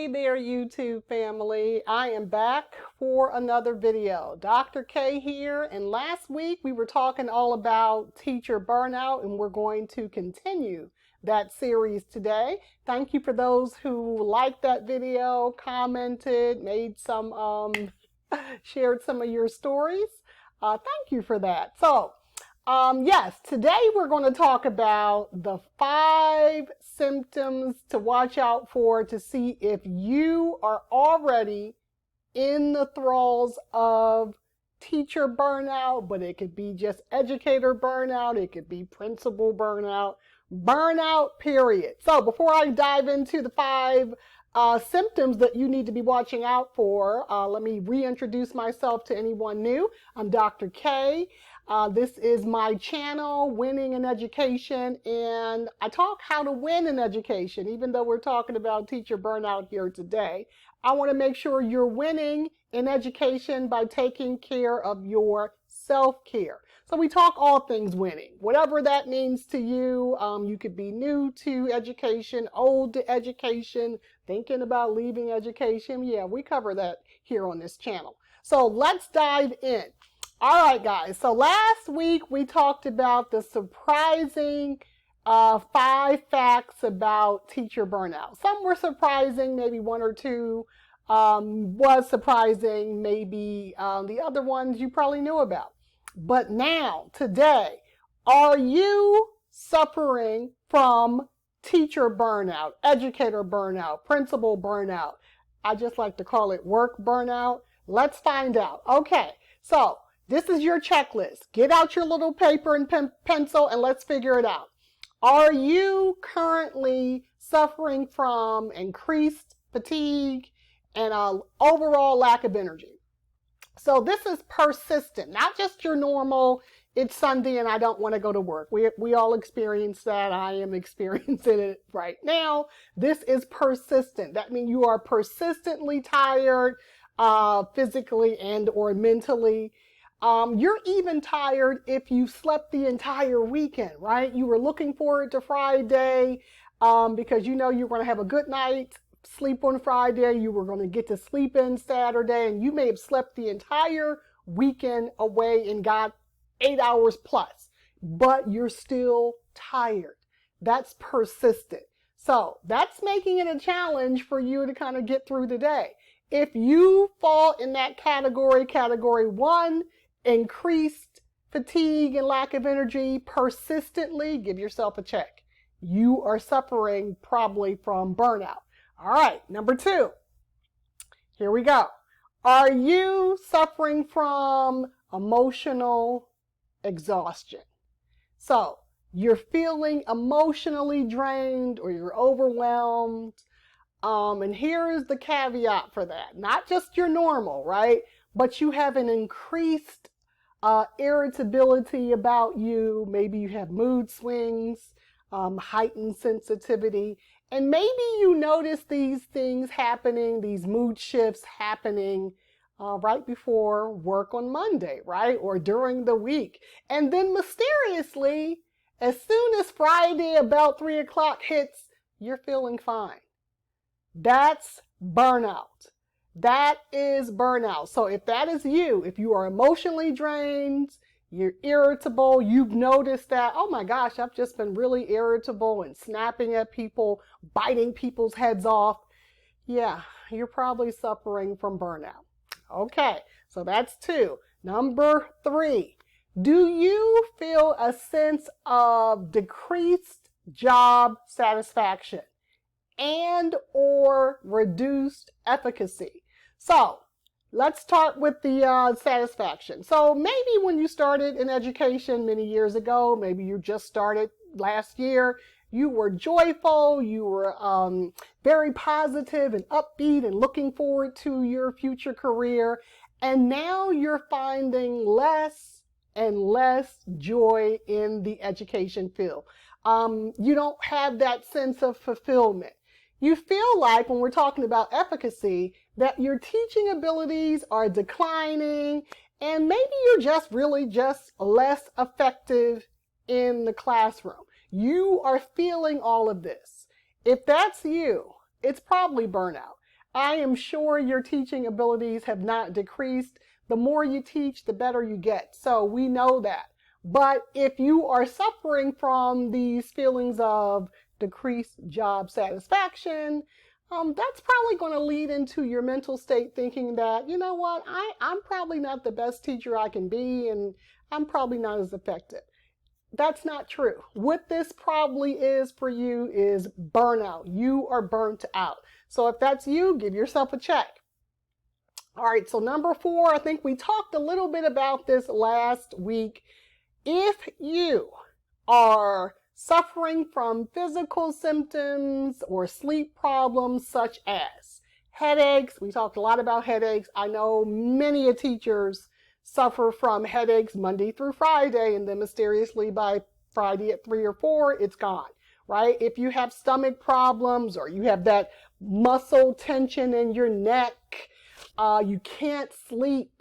Hey there, YouTube family. I am back for another video. Dr. K here, and last week we were talking all about teacher burnout, and we're going to continue that series today. Thank you for those who liked that video, commented, made some, shared some of your stories. Thank you for that. So, yes, today we're going to talk about the 5 symptoms to watch out for to see if you are already in the thralls of teacher burnout, but it could be just educator burnout, it could be principal burnout, period. So before I dive into the 5 symptoms that you need to be watching out for, let me reintroduce myself to anyone new. I'm Dr. K. This is my channel, Winning in Education, and I talk how to win in education. Even though we're talking about teacher burnout here today, I want to make sure you're winning in education by taking care of your self-care. So we talk all things winning, whatever that means to you. You could be new to education, old to education, thinking about leaving education. Yeah, we cover that here on this channel. So let's dive in. All right, guys. So last week we talked about the surprising 5 facts about teacher burnout. Some were surprising, maybe 1 or 2 was surprising, maybe the other ones you probably knew about. But now, today, are you suffering from teacher burnout, educator burnout, principal burnout? I just like to call it work burnout. Let's find out. Okay, so this is your checklist. Get out your little paper and pencil and let's figure it out. Are you currently suffering from increased fatigue and an overall lack of energy? So this is persistent, not just your normal, it's Sunday and I don't want to go to work. We all experience that. I am experiencing it right now. This is persistent. That means you are persistently tired, physically and or mentally. You're even tired if you slept the entire weekend, right? You were looking forward to Friday because you know you're going to have a good night sleep on Friday, you were going to get to sleep in Saturday, and you may have slept the entire weekend away and got 8 hours plus, but you're still tired. That's persistent. So that's making it a challenge for you to kind of get through the day. If you fall in that category 1, increased fatigue and lack of energy persistently, give yourself a check. You are suffering probably from burnout. All right, number 2. Here we go. Are you suffering from emotional exhaustion? So you're feeling emotionally drained or you're overwhelmed. And here's the caveat for that. Not just your normal, right? But you have an increased irritability about you. Maybe you have mood swings, heightened sensitivity. And maybe you notice these things happening, these mood shifts happening right before work on Monday, right? Or during the week. And then mysteriously, as soon as Friday about 3 o'clock hits, you're feeling fine. That's burnout. That is burnout. So if that is you, if you are emotionally drained, you're irritable, you've noticed that, oh my gosh, I've just been really irritable and snapping at people, biting people's heads off. Yeah, you're probably suffering from burnout. Okay, so that's 2. Number 3, do you feel a sense of decreased job satisfaction and or reduced efficacy? So let's start with the satisfaction. So maybe when you started in education many years ago, maybe you just started last year, you were joyful, you were very positive and upbeat and looking forward to your future career. And now you're finding less and less joy in the education field. You don't have that sense of fulfillment. You feel like, when we're talking about efficacy, that your teaching abilities are declining and maybe you're just really just less effective in the classroom. You are feeling all of this. If that's you, it's probably burnout. I am sure your teaching abilities have not decreased. The more you teach, the better you get. So we know that. But if you are suffering from these feelings of decreased job satisfaction, that's probably going to lead into your mental state thinking that, you know what, I'm probably not the best teacher I can be, and I'm probably not as effective. That's not true. What this probably is for you is burnout. You are burnt out. So if that's you, give yourself a check. All right, so number 4, I think we talked a little bit about this last week. If you are suffering from physical symptoms or sleep problems such as headaches, we talked a lot about headaches. I know many teachers suffer from headaches Monday through Friday, and then mysteriously by Friday at 3 or 4, it's gone, right? If you have stomach problems or you have that muscle tension in your neck, you can't sleep.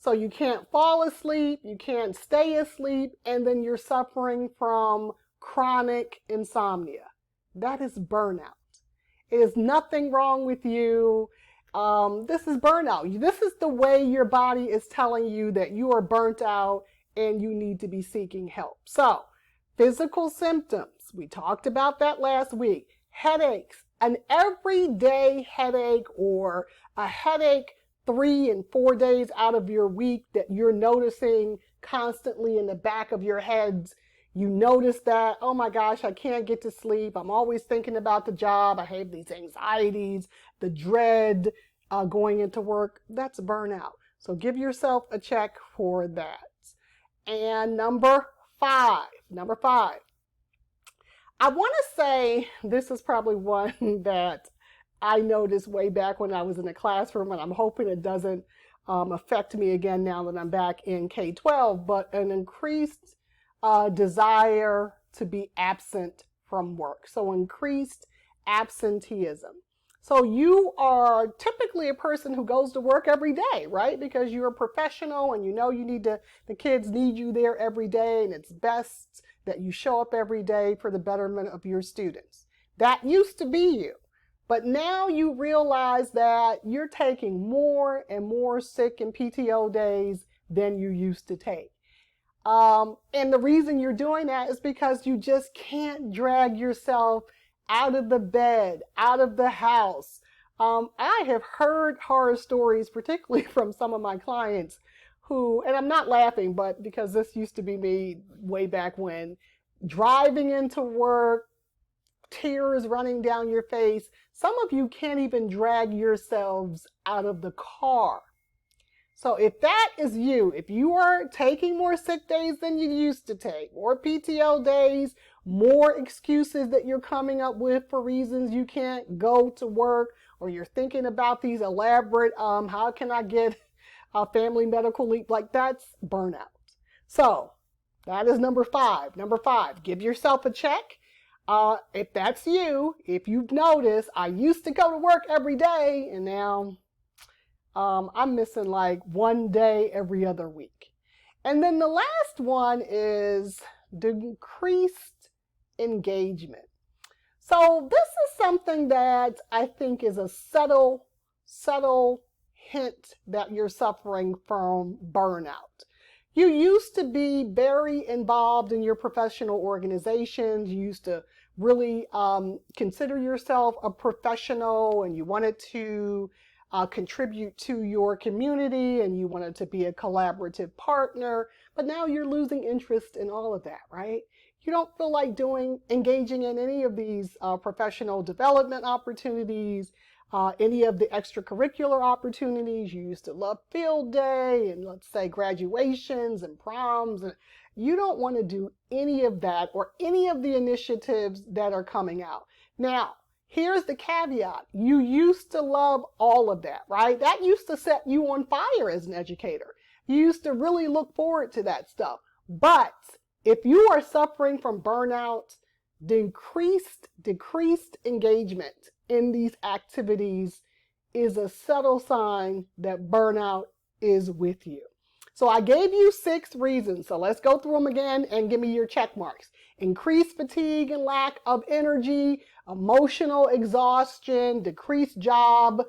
So you can't fall asleep, you can't stay asleep, and then you're suffering from chronic insomnia. That is burnout. It is nothing wrong with you. This is burnout. This is the way your body is telling you that you are burnt out and you need to be seeking help. So, physical symptoms, we talked about that last week. Headaches, an everyday headache or a headache 3 and 4 days out of your week that you're noticing constantly in the back of your heads. You notice that, oh my gosh, I can't get to sleep. I'm always thinking about the job. I have these anxieties, the dread going into work. That's burnout. So give yourself a check for that. And number five, I want to say this is probably one that I noticed way back when I was in the classroom, and I'm hoping it doesn't affect me again now that I'm back in K-12, but an increased desire to be absent from work. So increased absenteeism. So you are typically a person who goes to work every day, right? Because you're a professional and you know the kids need you there every day, and it's best that you show up every day for the betterment of your students. That used to be you. But now you realize that you're taking more and more sick and PTO days than you used to take. And the reason you're doing that is because you just can't drag yourself out of the bed, out of the house. I have heard horror stories, particularly from some of my clients who, and I'm not laughing, but because this used to be me way back when, driving into work, tears running down your face. Some of you can't even drag yourselves out of the car. So if that is you, if you are taking more sick days than you used to take, more PTO days, more excuses that you're coming up with for reasons you can't go to work, or you're thinking about these elaborate, how can I get a family medical leave, like that's burnout. So that is number 5. Number 5, give yourself a check. If that's you, if you've noticed, I used to go to work every day and now I'm missing like 1 day every other week. And then the last one is decreased engagement. So this is something that I think is a subtle hint that you're suffering from burnout. You used to be very involved in your professional organizations. You used to really consider yourself a professional, and you wanted to contribute to your community, and you wanted to be a collaborative partner. But now you're losing interest in all of that, right? You don't feel like engaging in any of these professional development opportunities, any of the extracurricular opportunities. You used to love field day and, let's say, graduations and proms. And you don't want to do any of that or any of the initiatives that are coming out. Now, here's the caveat. You used to love all of that, right? That used to set you on fire as an educator. You used to really look forward to that stuff. But if you are suffering from burnout, decreased engagement in these activities is a subtle sign that burnout is with you. So I gave you 6 reasons. So let's go through them again and give me your check marks. Increased fatigue and lack of energy, emotional exhaustion, decreased job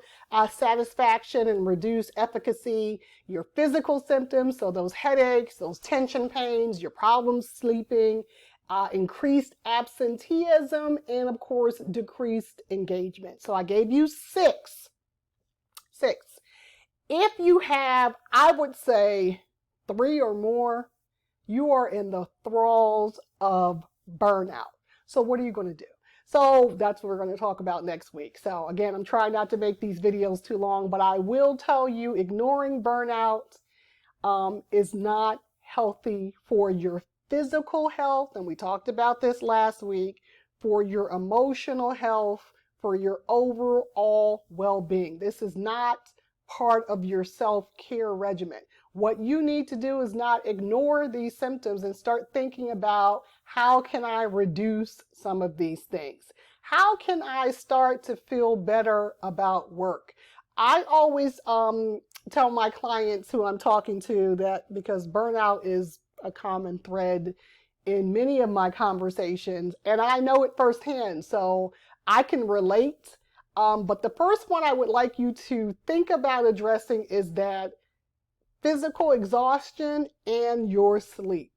satisfaction and reduced efficacy, your physical symptoms, so those headaches, those tension pains, your problems sleeping, increased absenteeism, and of course, decreased engagement. So I gave you 6. If you have, I would say, 3 or more, you are in the thralls of burnout. So what are you going to do? So that's what we're going to talk about next week. So again, I'm trying not to make these videos too long, but I will tell you ignoring burnout is not healthy for your physical health. And we talked about this last week, for your emotional health, for your overall well-being. This is not part of your self-care regimen. What you need to do is not ignore these symptoms and start thinking about, how can I reduce some of these things? How can I start to feel better about work? I always tell my clients who I'm talking to that, because burnout is a common thread in many of my conversations, and I know it firsthand, so I can relate. But the first one I would like you to think about addressing is that physical exhaustion and your sleep.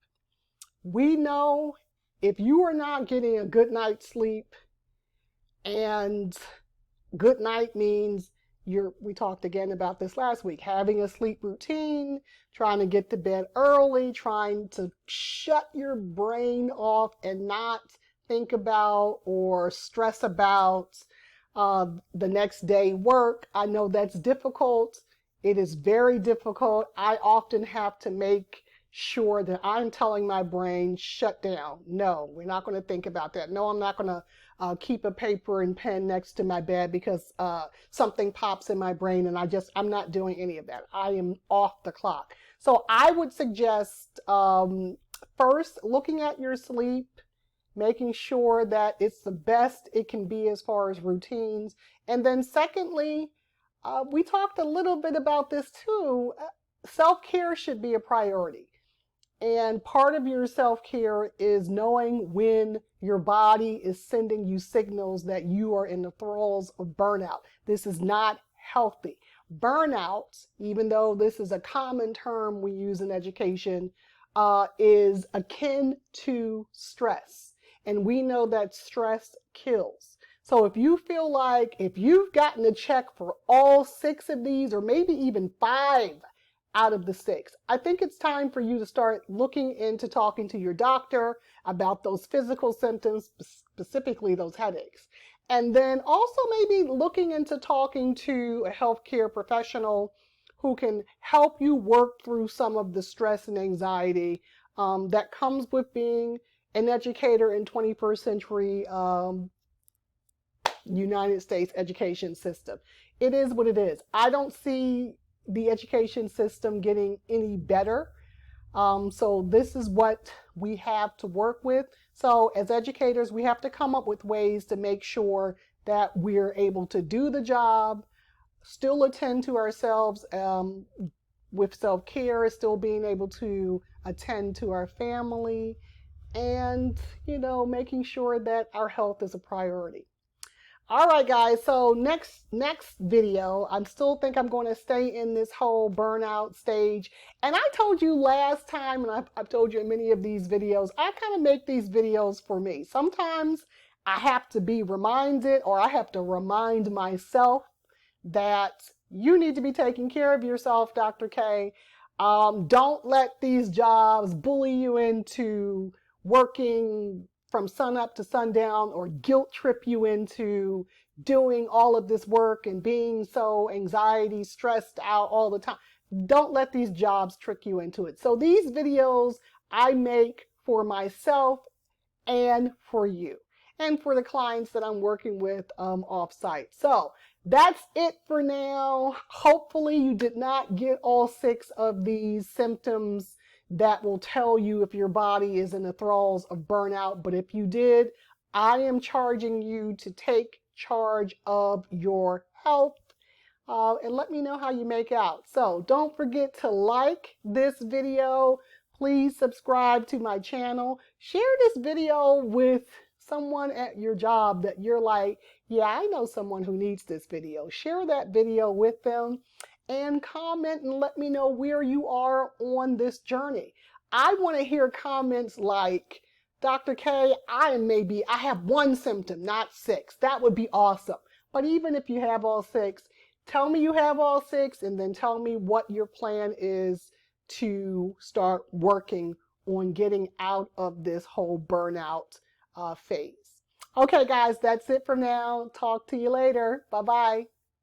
We know if you are not getting a good night's sleep, and good night means we talked again about this last week, having a sleep routine, trying to get to bed early, trying to shut your brain off and not think about or stress about the next day work. I know that's difficult. It is very difficult. I often have to make sure that I'm telling my brain, shut down. No, we're not going to think about that. No, I'm not going to keep a paper and pen next to my bed because something pops in my brain, and I'm not doing any of that. I am off the clock. So I would suggest first looking at your sleep, making sure that it's the best it can be as far as routines. And then secondly, we talked a little bit about this too. Self-care should be a priority. And part of your self-care is knowing when your body is sending you signals that you are in the thralls of burnout. This is not healthy. Burnout, even though this is a common term we use in education, is akin to stress. And we know that stress kills. So if you feel like if you've gotten a check for all 6 of these, or maybe even 5 out of the 6, I think it's time for you to start looking into talking to your doctor about those physical symptoms, specifically those headaches. And then also maybe looking into talking to a healthcare professional who can help you work through some of the stress and anxiety that comes with being an educator in 21st century United States education system. It is what it is. I don't see the education system getting any better. So this is what we have to work with. So as educators, we have to come up with ways to make sure that we're able to do the job, still attend to ourselves with self-care, still being able to attend to our family, and, making sure that our health is a priority. All right, guys, so next video, I still think I'm going to stay in this whole burnout stage. And I told you last time, and I've told you in many of these videos, I kind of make these videos for me. Sometimes I have to be reminded, or I have to remind myself that you need to be taking care of yourself, Dr. K. Don't let these jobs bully you into working from sunup to sundown, or guilt trip you into doing all of this work and being so anxiety, stressed out all the time. Don't let these jobs trick you into it. So these videos I make for myself and for you, and for the clients that I'm working with off-site. So that's it for now. Hopefully you did not get all 6 of these symptoms that will tell you if your body is in the thralls of burnout. But if you did, I am charging you to take charge of your health. and let me know how you make out. So don't forget to like this video. Please subscribe to my channel. Share this video with someone at your job that you're like, yeah, I know someone who needs this video. Share that video with them and comment and let me know where you are on this journey. I want to hear comments like, Dr. K, I have one symptom, not six. That would be awesome. But even if you have all six, tell me you have all six and then tell me what your plan is to start working on getting out of this whole burnout phase. Okay, guys, that's it for now. Talk to you later. Bye-bye.